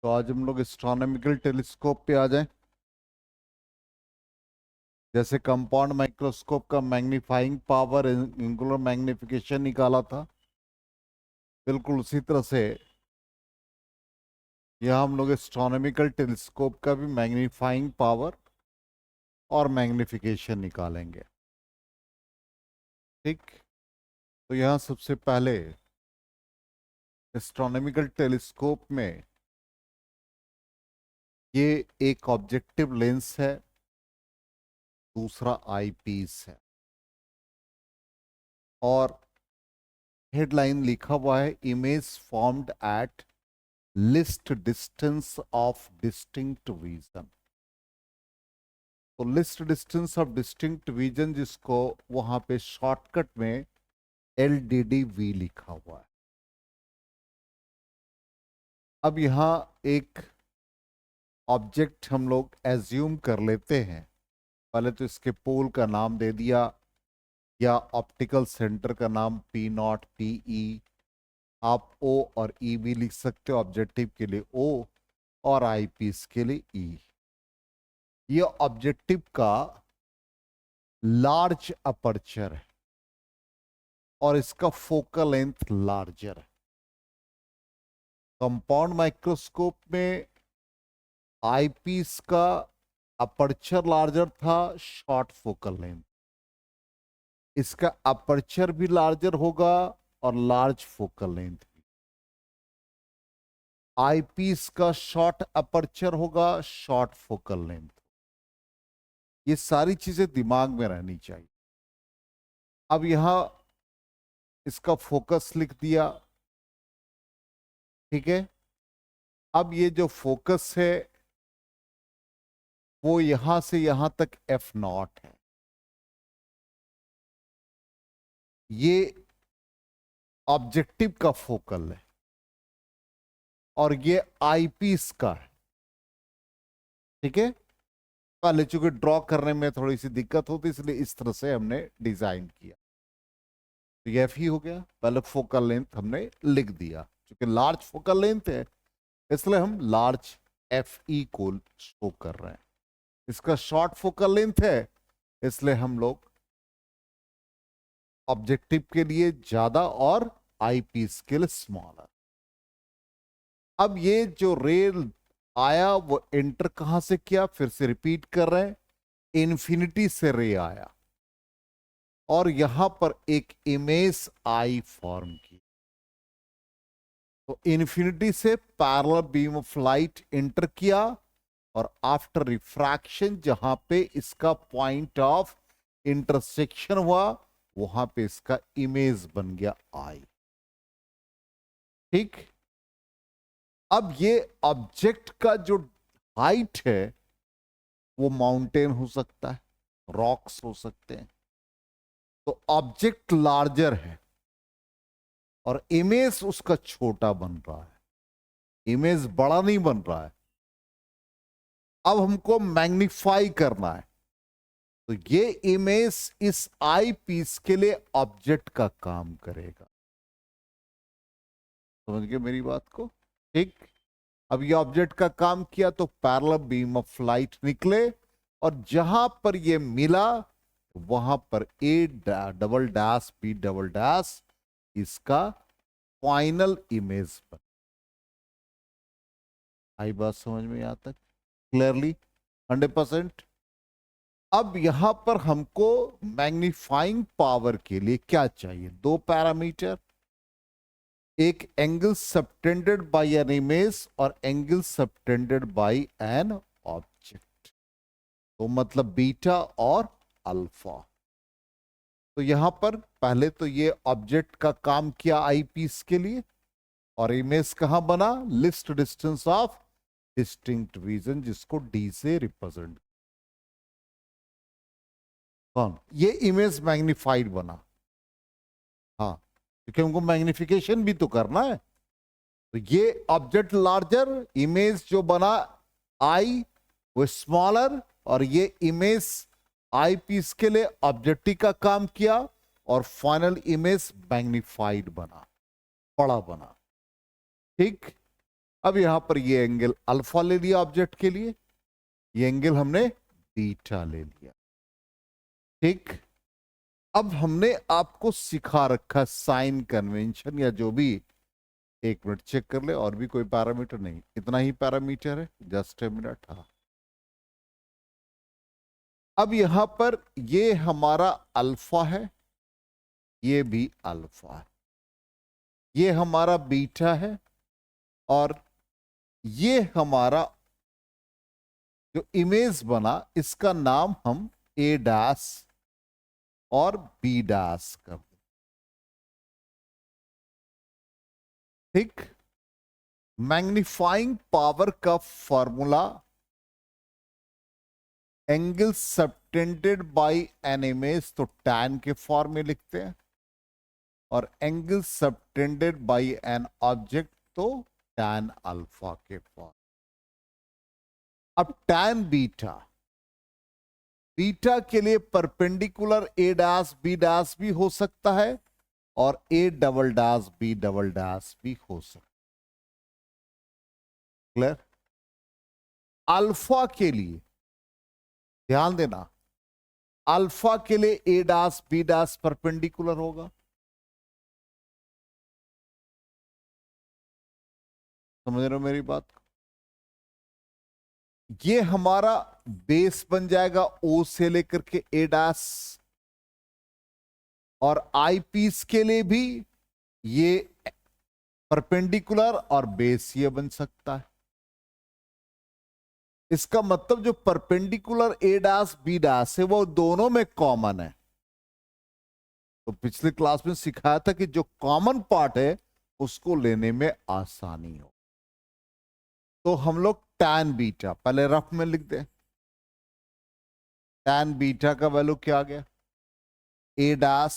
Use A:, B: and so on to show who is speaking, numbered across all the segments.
A: तो आज हम लोग एस्ट्रोनॉमिकल टेलीस्कोप पे आ जाएं। जैसे कंपाउंड माइक्रोस्कोप का मैग्नीफाइंग पावर एंगुलर मैग्निफिकेशन निकाला था, बिल्कुल उसी तरह से यह हम लोग एस्ट्रोनॉमिकल टेलीस्कोप का भी मैग्नीफाइंग पावर और मैग्निफिकेशन निकालेंगे। ठीक, तो यहाँ सबसे पहले एस्ट्रोनॉमिकल टेलीस्कोप में ये एक ऑब्जेक्टिव लेंस है, दूसरा आईपीस है और हेडलाइन लिखा हुआ है image formed at least distance of distinct vision. तो least distance of distinct vision, जिसको वहां पे शॉर्टकट में LDDV लिखा हुआ है। अब यहां एक ऑब्जेक्ट हम लोग एज्यूम कर लेते हैं। पहले तो इसके पोल का नाम दे दिया, या ऑप्टिकल सेंटर का नाम P0 PE। आप O और E भी लिख सकते हो, ऑब्जेक्टिव के लिए O और आईपीस के लिए E। ये ऑब्जेक्टिव का लार्ज अपर्चर है और इसका फोकल लेंथ लार्जर है। कंपाउंड माइक्रोस्कोप में आईपीस का अपर्चर लार्जर था, शॉर्ट फोकल लेंथ। इसका अपर्चर भी लार्जर होगा और लार्ज फोकल लेंथ भी। आईपीस का शॉर्ट अपर्चर होगा, शॉर्ट फोकल लेंथ। ये सारी चीजें दिमाग में रहनी चाहिए। अब यहां इसका फोकस लिख दिया, ठीक है। अब ये जो फोकस है वो यहां से यहां तक F0 है। ये ऑब्जेक्टिव का फोकल है और ये आईपीस का है, ठीक है। पहले चूंकि ड्रॉ करने में थोड़ी सी दिक्कत होती, इसलिए इस तरह से हमने डिजाइन किया। तो ये F ही हो गया। पहले फोकल लेंथ हमने लिख दिया, क्योंकि लार्ज फोकल लेंथ है इसलिए हम लार्ज FE को शो कर रहे हैं। इसका शॉर्ट फोकल लेंथ है इसलिए हम लोग ऑब्जेक्टिव के लिए ज्यादा और आईपीस के लिए स्मॉलर। अब ये जो रे आया वो एंटर कहां से किया, फिर से रिपीट कर रहे हैं, इन्फिनिटी से रे आया और यहां पर एक इमेज आई फॉर्म की। तो इन्फिनिटी से parallel beam of light enter किया और आफ्टर रिफ्रैक्शन जहां पे इसका पॉइंट ऑफ इंटरसेक्शन हुआ, वहां पे इसका इमेज बन गया आई। ठीक, अब ये ऑब्जेक्ट का जो हाइट है वो माउंटेन हो सकता है, रॉक्स हो सकते हैं। तो ऑब्जेक्ट लार्जर है और इमेज उसका छोटा बन रहा है, इमेज बड़ा नहीं बन रहा है। अब हमको मैग्नीफाई करना है, तो ये इमेज इस आई पीस के लिए ऑब्जेक्ट का काम करेगा। समझ गए मेरी बात को? ठीक, अब ये ऑब्जेक्ट का काम किया तो पैरेलल बीम ऑफ लाइट निकले और जहां पर ये मिला वहां पर A double dash B double dash इसका फाइनल इमेज बन। आई बात समझ में यहां तक क्लियरली 100%? अब यहां पर हमको मैग्नीफाइंग पावर के लिए क्या चाहिए? दो पैरामीटर, एक angle subtended by an image और angle subtended by an object. तो मतलब बीटा और अल्फा। तो यहां पर पहले तो ये ऑब्जेक्ट का काम किया आईपीस के लिए और इमेज कहां बना? List distance of distinct vision, जिसको D से रिप्रेजेंट। कौन? ये इमेज मैग्निफाइड बना। हाँ, क्योंकि हमको मैग्निफिकेशन भी तो करना है। तो ये ऑब्जेक्ट लार्जर, इमेज जो बना आई वो स्मॉलर, और ये इमेज आई पीस के लिए ऑब्जेक्टिव का काम किया और फाइनल इमेज मैग्निफाइड बना, बड़ा बना। ठीक, अब यहां पर ये एंगल अल्फा ले लिया ऑब्जेक्ट के लिए, ये एंगल हमने बीटा ले लिया। ठीक, अब हमने आपको सिखा रखा साइन कन्वेंशन या जो भी, एक मिनट चेक कर ले, और भी कोई पैरामीटर नहीं, इतना ही पैरामीटर है, जस्ट ए मिनट। हाँ, अब यहां पर ये हमारा अल्फा है, ये भी अल्फा है, ये हमारा बीटा है, और ये हमारा जो इमेज बना इसका नाम हम ए डैश और बी डैश कर दें। ठीक, मैग्नीफाइंग पावर का formula angle subtended by an image तो टैन के फॉर्म में लिखते हैं, और angle subtended by an object तो टैन अल्फा के फॉर्म। अब टैन बीटा, बीटा के लिए perpendicular A dash B dash भी हो सकता है, और A double dash B double dash भी हो सकता है। क्लियर? अल्फा के लिए ध्यान देना, अल्फा के लिए ए डैश बी डैश परपेंडिकुलर होगा, समझ रहे हो मेरी बात? ये हमारा बेस बन जाएगा ओ से लेकर के ए डैश, और आई पीस के लिए भी ये परपेंडिकुलर और बेस ये बन सकता है। इसका मतलब जो perpendicular A dash B dash है वो दोनों में कॉमन है। तो पिछले क्लास में सिखाया था कि जो कॉमन पार्ट है उसको लेने में आसानी हो। तो हम लोग टैन बीटा पहले रफ में लिख दें। टैन बीटा का वैल्यू क्या आ गया? A dash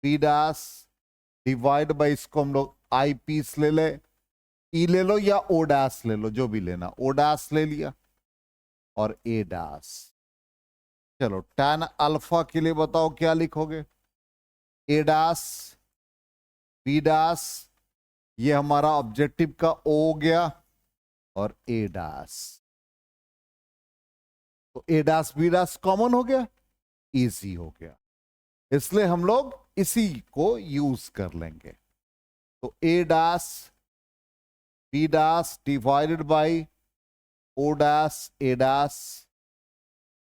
A: B dash divide by, इसको हम लोग आई पीस ले ले, ई ले लो या ओ डैश ले लो, जो भी लेना, ओ डैश ले लिया, और ए डैश। चलो टैन अल्फा के लिए बताओ क्या लिखोगे? ए डैश बी डैश, ये हमारा ऑब्जेक्टिव का ओ हो गया, और ए डैश, तो A dash B dash common हो गया, इजी हो गया, इसलिए हम लोग इसी को यूज कर लेंगे। तो A dash B dash divided by O dash A dash,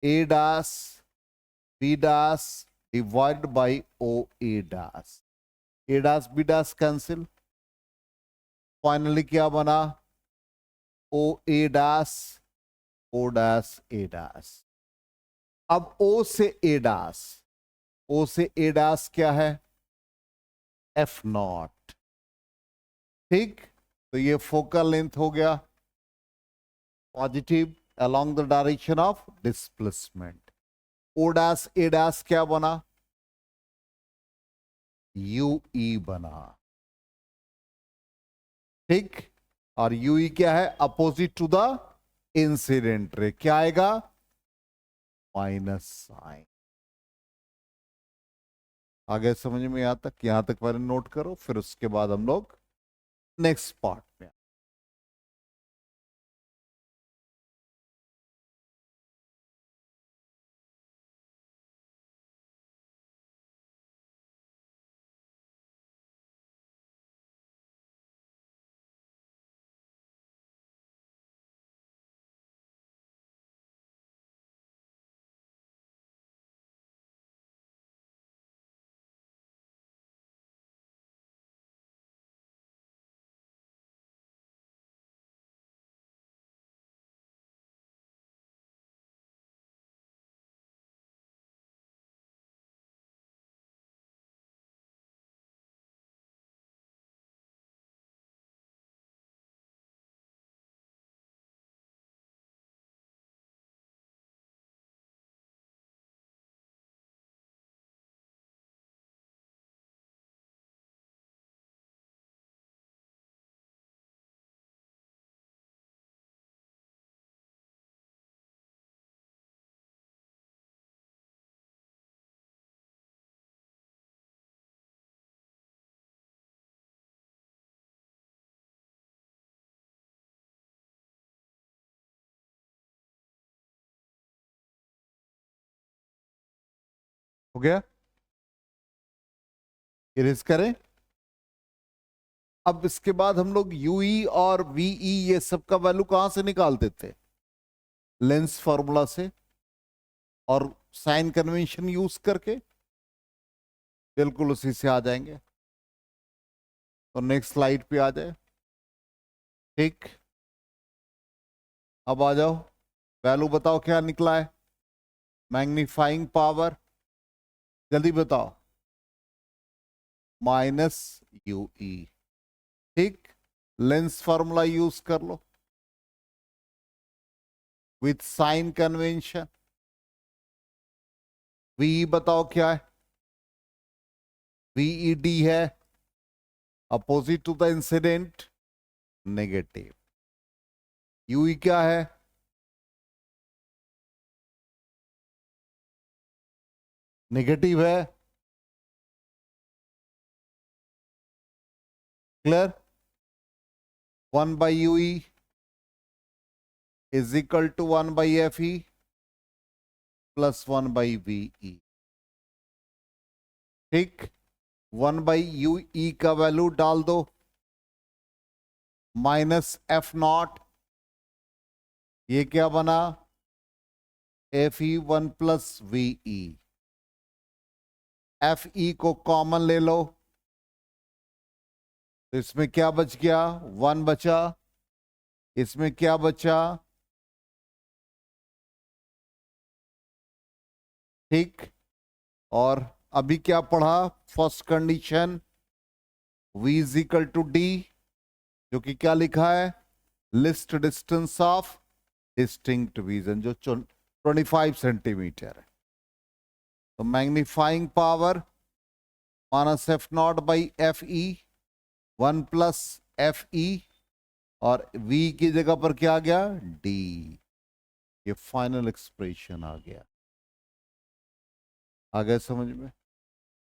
A: A dash B dash divided by O A dash, A dash B dash cancel, finally क्या बना? O A dash O dash A dash. अब O से ए dash, ओ से ए dash क्या है? F naught. ठीक, तो ये फोकल लेंथ हो गया positive along the direction of displacement. O dash A dash क्या बना? यू ई बना। ठीक, और यू ई क्या है? Opposite to the incident ray, क्या आएगा? Minus sign. आगे समझ में यहां तक? यहां तक पहले नोट करो, फिर उसके बाद हम लोग नेक्स्ट पार्ट में हो गया, इरेज करें। अब इसके बाद हम लोग यूई और वीई ये सब का वैल्यू कहां से निकालते थे? लेंस फॉर्मूला से और साइन कन्वेंशन यूज करके, बिल्कुल उसी से आ जाएंगे। तो नेक्स्ट स्लाइड पे आ जाए। ठीक, अब आ जाओ, वैल्यू बताओ क्या निकला है? मैग्नीफाइंग पावर, जल्दी बताओ। Minus UE. ठीक, लेंस फॉर्मूला यूज कर लो विथ साइन कन्वेंशन। वी बताओ क्या है? वीईडी है, opposite to the incident, negative. UE क्या है? नेगेटिव है। Clear? 1/UE is equal to 1/FE plus 1/VE। ठीक, 1/UE का वैल्यू डाल दो, -F0, ये क्या बना? FE1 plus VE। FE को कॉमन ले लो, तो इसमें क्या बच गया? 1 बचा। इसमें क्या बचा? ठीक, और अभी क्या पढ़ा? First condition V is equal to D, जो कि क्या लिखा है? Least distance of distinct vision, जो 25 सेंटीमीटर है। तो मैग्नीफाइंग पावर -F0/FE, 1 प्लस FE, और V की जगह पर क्या आ गया? D। ये फाइनल एक्सप्रेशन आ गया। आ गया समझ में?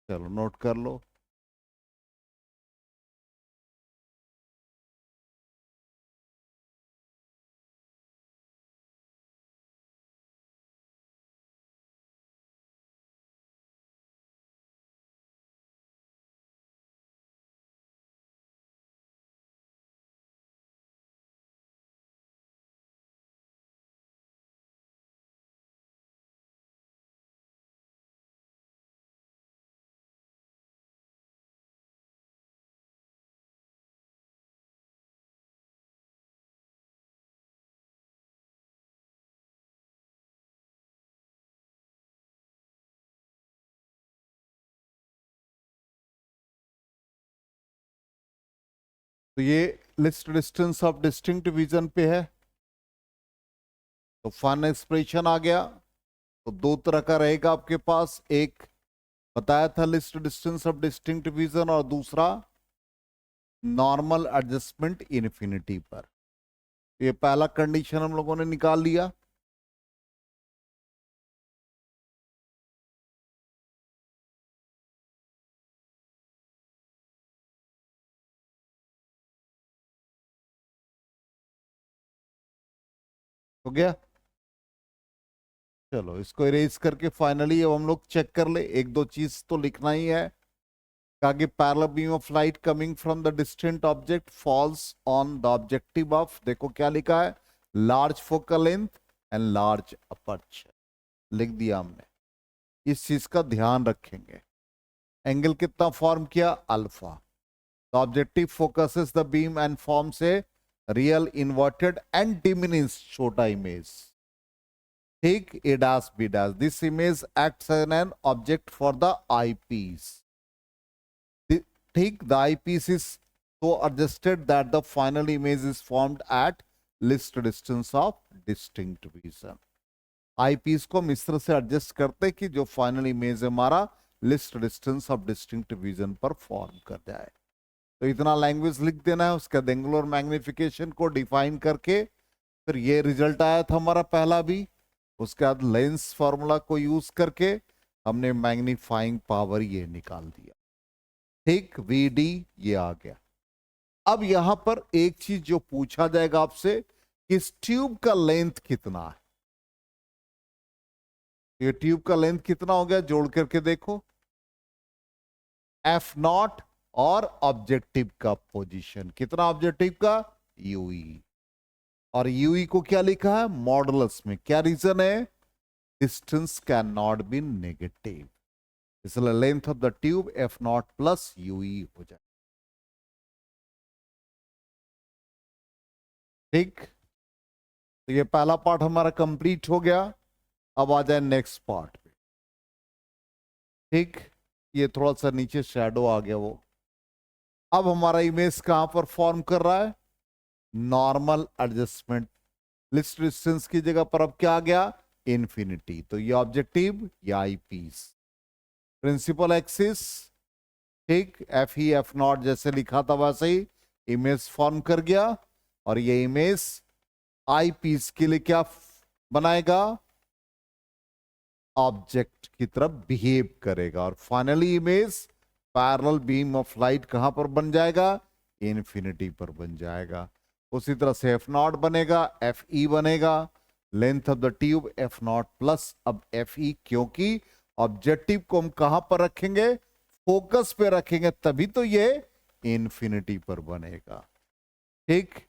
A: चलो नोट कर लो। तो ये list distance of distinct vision पे है। तो फाइनल एक्सप्रेशन आ गया। तो दो तरह का रहेगा आपके पास, एक बताया था list distance of distinct vision, और दूसरा नॉर्मल एडजस्टमेंट इन्फिनिटी पर। ये पहला कंडीशन हम लोगों ने निकाल लिया। हो गया? चलो इसको इरेज करके फाइनली अब हम लोग चेक कर ले, एक दो चीज तो लिखना ही है। आगे parallel beam of light coming from the distant object falls on the objective of, देखो क्या लिखा है? Large focal length and large aperture, लिख दिया हमने। इस चीज का ध्यान रखेंगे। एंगल कितना फॉर्म किया? Alpha. The objective focuses the beam and forms a real inverted and diminished छोटा इमेज। ठीक, A dash B dash, this image acts as an object for the eyepiece. ठीक, the eyepiece is so adjusted that the final image is formed at least distance of distinct vision. eyepiece को हम इस तरह से adjust करते कि जो final image हमारा list distance of distinct vision पर फॉर्म कर जाए। तो इतना लैंग्वेज लिख देना है, उसका एंगुलर मैग्निफिकेशन को डिफाइन करके फिर ये रिजल्ट आया था हमारा पहला भी। उसके बाद लेंस फॉर्मूला को यूज करके हमने मैग्नीफाइंग पावर ये निकाल दिया। ठीक, VD ये आ गया। अब यहां पर एक चीज जो पूछा जाएगा आपसे, इस ट्यूब का लेंथ कितना है? ये ट्यूब का लेंथ कितना हो गया, जोड़ करके देखो, एफ नॉट और ऑब्जेक्टिव का पोजीशन कितना, ऑब्जेक्टिव का यूई, और यूई को क्या लिखा है मॉडुलस में, क्या रीजन है, distance can not be negative, इसलिए length of the tube F naught plus u e हो जाए। ठीक, तो ये पहला पार्ट हमारा कंप्लीट हो गया। अब आ जाए नेक्स्ट पार्ट पे। ठीक, ये थोड़ा सा नीचे शैडो आ गया वो। अब हमारा इमेज कहां पर फॉर्म कर रहा है, नॉर्मल एडजस्टमेंट, लिस्ट डिस्टेंस की जगह पर अब क्या आ गया, इंफिनिटी, तो ये ऑब्जेक्टिव, ये आई पीस, प्रिंसिपल एक्सिस। ठीक, एफ ई एफ नॉट जैसे लिखा था वैसे ही इमेज फॉर्म कर गया, और ये इमेज आई पीस के लिए क्या बनाएगा, ऑब्जेक्ट की तरफ बिहेव करेगा, और finally image parallel beam of light कहां पर बन जाएगा, इन्फिनिटी पर बन जाएगा। उसी तरह से एफ नॉट बनेगा, एफ ई बनेगा, length of the tube F naught plus अब एफ ई, क्योंकि ऑब्जेक्टिव को हम कहां पर रखेंगे, फोकस पे रखेंगे, तभी तो ये इन्फिनिटी पर बनेगा। ठीक,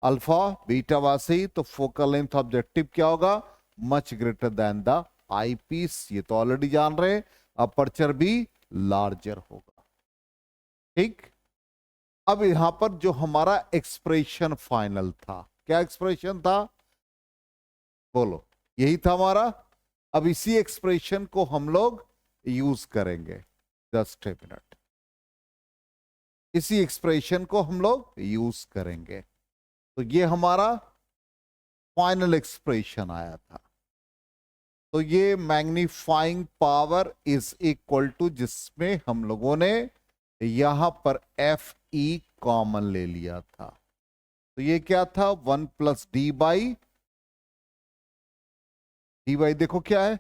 A: अल्फा बीटा वासी, तो फोकल लेंथ ऑब्जेक्टिव क्या होगा, much greater than the eyepiece, ये तो ऑलरेडी जान रहे, अपर्चर भी लार्जर होगा। ठीक, अब यहां पर जो हमारा एक्सप्रेशन फाइनल था, क्या एक्सप्रेशन था, बोलो, यही था हमारा। अब इसी एक्सप्रेशन को हम लोग यूज करेंगे, जस्ट ए मिनट, इसी एक्सप्रेशन को हम लोग यूज करेंगे। तो ये हमारा फाइनल एक्सप्रेशन आया था। तो ये magnifying power is equal to, जिसमें हम लोगों ने यहां पर एफ ई कॉमन ले लिया था, तो ये क्या था, 1 प्लस डी बाई देखो क्या है,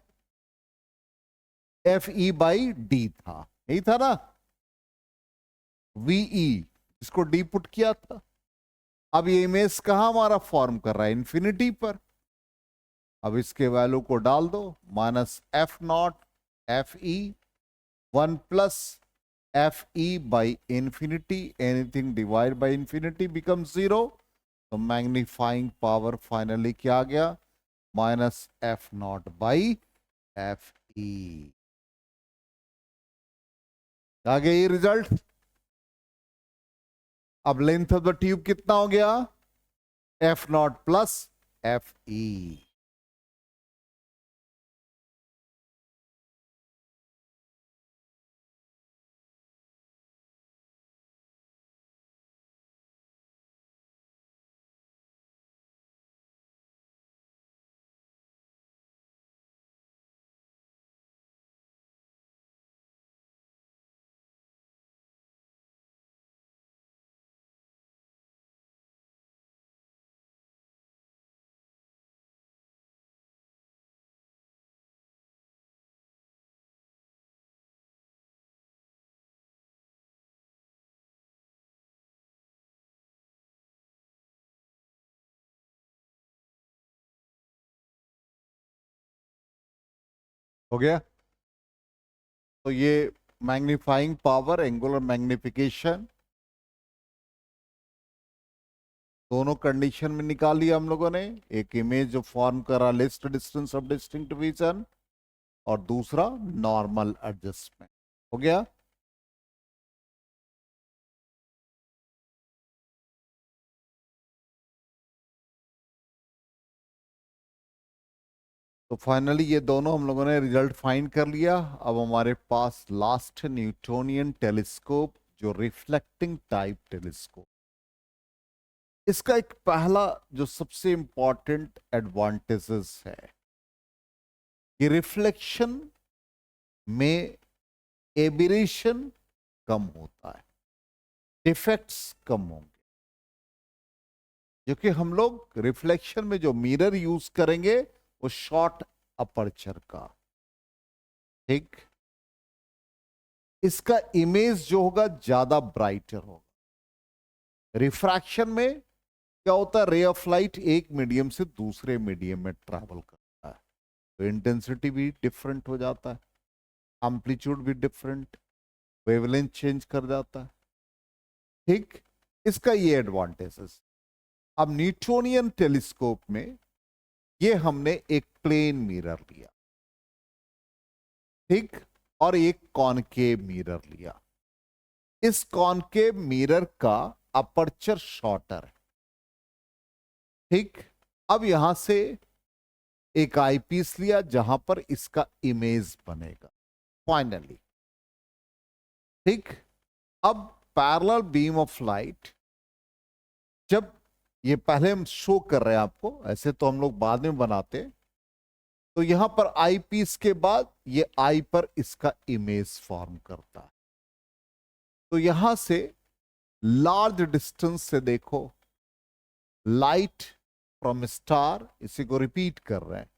A: एफ ई बाई डी था, यही था ना, वीई, इसको डी पुट किया था। अब ये इमेज कहां हमारा फॉर्म कर रहा है, इंफिनिटी पर। अब इसके वैल्यू को डाल दो, minus F naught F E, 1 plus F E by infinity, anything divide by infinity become 0, तो मैग्नीफाइंग पावर फाइनली क्या आ गया, minus F naught by F E. आ गया ये रिजल्ट। अब लेंथ ऑफ द ट्यूब कितना हो गया, एफ नॉट प्लस एफ ई। हो गया, तो ये मैग्नीफाइंग पावर, एंगुलर मैग्निफिकेशन, दोनों कंडीशन में निकाल लिया हम लोगों ने। एक इमेज जो फॉर्म करा list distance of distinct vision, और दूसरा नॉर्मल एडजस्टमेंट, हो गया। तो फाइनली ये दोनों हम लोगों ने रिजल्ट फाइंड कर लिया। अब हमारे पास लास्ट न्यूटोनियन टेलीस्कोप, जो रिफ्लेक्टिंग टाइप टेलीस्कोप, इसका एक पहला जो सबसे इंपॉर्टेंट एडवांटेजेस है कि रिफ्लेक्शन में एबिरेशन कम होता है, डिफेक्ट्स कम होंगे, जो कि हम लोग रिफ्लेक्शन में जो मिरर यूज करेंगे वो शॉर्ट अपर्चर का। ठीक, इसका इमेज जो होगा ज्यादा ब्राइटर होगा। रिफ्रैक्शन में क्या होता है, रे ऑफ लाइट एक मीडियम से दूसरे मीडियम में ट्रैवल करता है, तो इंटेंसिटी भी डिफरेंट हो जाता है, एम्पलीट्यूड भी डिफरेंट, वेवलेंथ चेंज कर जाता है। ठीक, इसका ये एडवांटेजेस। अब न्यूटोनियन टेलीस्कोप में ये हमने एक प्लेन मिरर लिया, ठीक, और एक कॉनकेव मिरर लिया। इस कॉनकेव मिरर का अपर्चर शॉर्टर है, ठीक। अब यहां से एक आईपीस लिया जहां पर इसका इमेज बनेगा फाइनली, ठीक। अब पैरेलल बीम ऑफ लाइट, जब ये पहले हम शो कर रहे हैं आपको, ऐसे तो हम लोग बाद में बनाते, तो यहां पर आई पीस के बाद ये आई पर इसका इमेज फॉर्म करता है। तो यहां से लार्ज डिस्टेंस से देखो, लाइट फ्रॉम स्टार, इसी को रिपीट कर रहे हैं,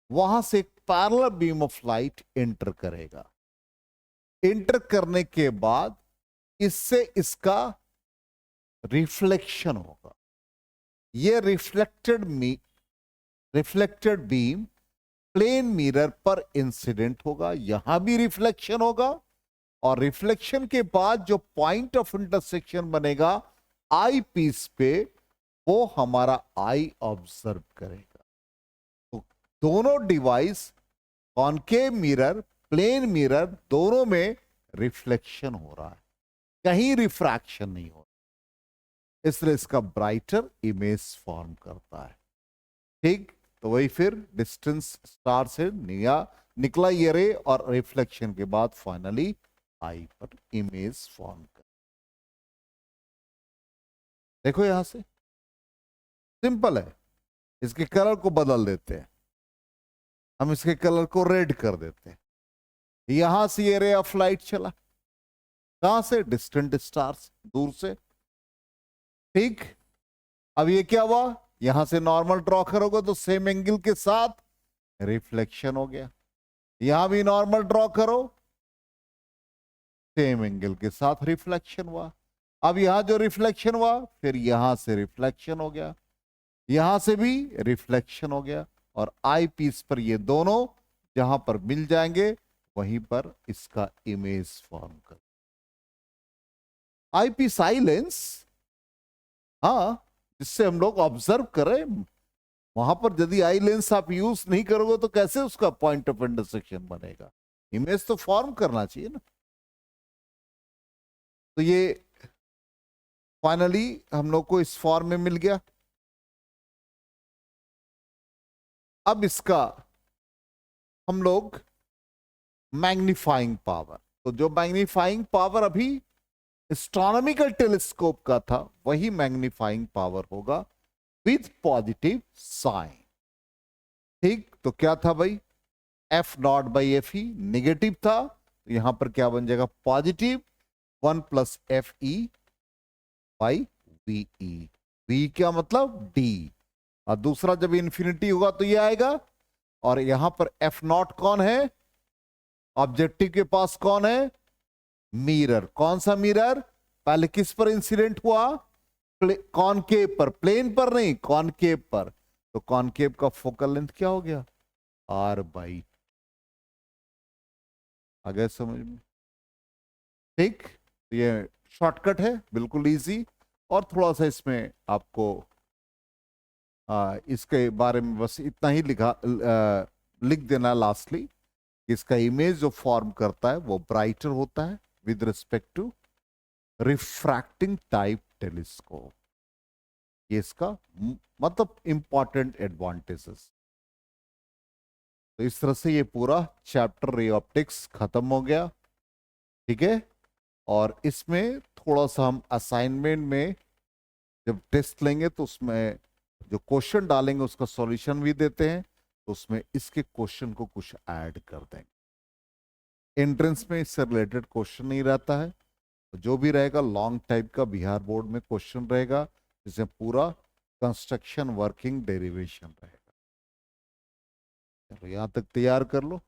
A: वहां से एक parallel beam of light enter करेगा। एंटर करने के बाद इससे इसका रिफ्लेक्शन होगा। ये रिफ्लेक्टेड बीम प्लेन मिरर पर इंसिडेंट होगा, यहां भी रिफ्लेक्शन होगा, और रिफ्लेक्शन के बाद जो पॉइंट ऑफ इंटरसेक्शन बनेगा आई पीस पे, वो हमारा आई ऑब्जर्व करेगा। तो दोनों device, concave mirror, plane mirror, दोनों में रिफ्लेक्शन हो रहा है, कहीं रिफ्रैक्शन नहीं हो रहा, इसलिए इसका ब्राइटर इमेज फॉर्म करता है, ठीक। तो वही फिर डिस्टेंस स्टार से निकला ये रे, और रिफ्लेक्शन के बाद फाइनली आई पर इमेज फॉर्म कर। देखो यहां से सिंपल है, इसके कलर को बदल देते हैं, हम इसके कलर को रेड कर देते हैं। यहां से ये रे ऑफ लाइट चला, कहां से? डिस्टेंट स्टार्स, दूर से, ठीक। अब ये क्या हुआ, यहां से नॉर्मल ड्रॉ करोगे तो सेम एंगल के साथ रिफ्लेक्शन हो गया, यहां भी नॉर्मल ड्रॉ करो, सेम एंगल के साथ रिफ्लेक्शन हुआ। अब यहां जो रिफ्लेक्शन हुआ, फिर यहां से रिफ्लेक्शन हो गया, यहां से भी रिफ्लेक्शन हो गया, और आई पीस पर ये दोनों जहां पर मिल जाएंगे वहीं पर इसका इमेज फॉर्म कर। आई पीस आई लेंस, हाँ, जिससे हम लोग ऑब्जर्व करें, वहां पर यदि आई लेंस आप यूज नहीं करोगे तो कैसे उसका पॉइंट ऑफ इंटरसेक्शन बनेगा? इमेज तो फॉर्म करना चाहिए ना। तो ये फाइनली हम लोग को इस फॉर्म में मिल गया। अब इसका हम लोग मैग्नीफाइंग पावर, तो जो मैग्नीफाइंग पावर अभी एस्ट्रोनॉमिकल टेलीस्कोप का था, वही मैग्नीफाइंग पावर होगा विथ पॉजिटिव साइन, ठीक। तो क्या था भाई, F naught by F E negative था, तो यहां पर क्या बन जाएगा, positive 1 plus F E by V E. V क्या मतलब, डी, और दूसरा जब इंफिनिटी होगा तो ये आएगा, और यहां पर एफ नॉट कौन है, ऑब्जेक्टिव के पास कौन है, मिरर। कौन सा मिरर, पहले किस पर इंसिडेंट हुआ, कॉनकेव पर, प्लेन पर नहीं, कॉनकेव पर, तो कॉनकेव का फोकल लेंथ क्या हो गया, आर बाई, आ गया समझ में, ठीक। तो ये शॉर्टकट है, बिल्कुल इजी, और थोड़ा सा इसमें आपको इसके बारे में बस इतना ही लिख देना लास्टली, इसका इमेज जो फॉर्म करता है वो ब्राइटर होता है with respect to refracting type telescope. ये इसका मतलब इंपॉर्टेंट एडवांटेजेस। तो इस तरह से ये पूरा चैप्टर रे ऑप्टिक्स खत्म हो गया, ठीक है। और इसमें थोड़ा सा हम असाइनमेंट में जब टेस्ट लेंगे तो उसमें जो क्वेश्चन डालेंगे उसका सॉल्यूशन भी देते हैं, तो उसमें इसके क्वेश्चन को कुछ ऐड कर देंगे। एंट्रेंस में इससे रिलेटेड क्वेश्चन नहीं रहता है, तो जो भी रहेगा लॉन्ग टाइप का बिहार बोर्ड में क्वेश्चन रहेगा, जिसमें पूरा कंस्ट्रक्शन वर्किंग डेरिवेशन रहेगा। चलो यहां तक तैयार कर लो।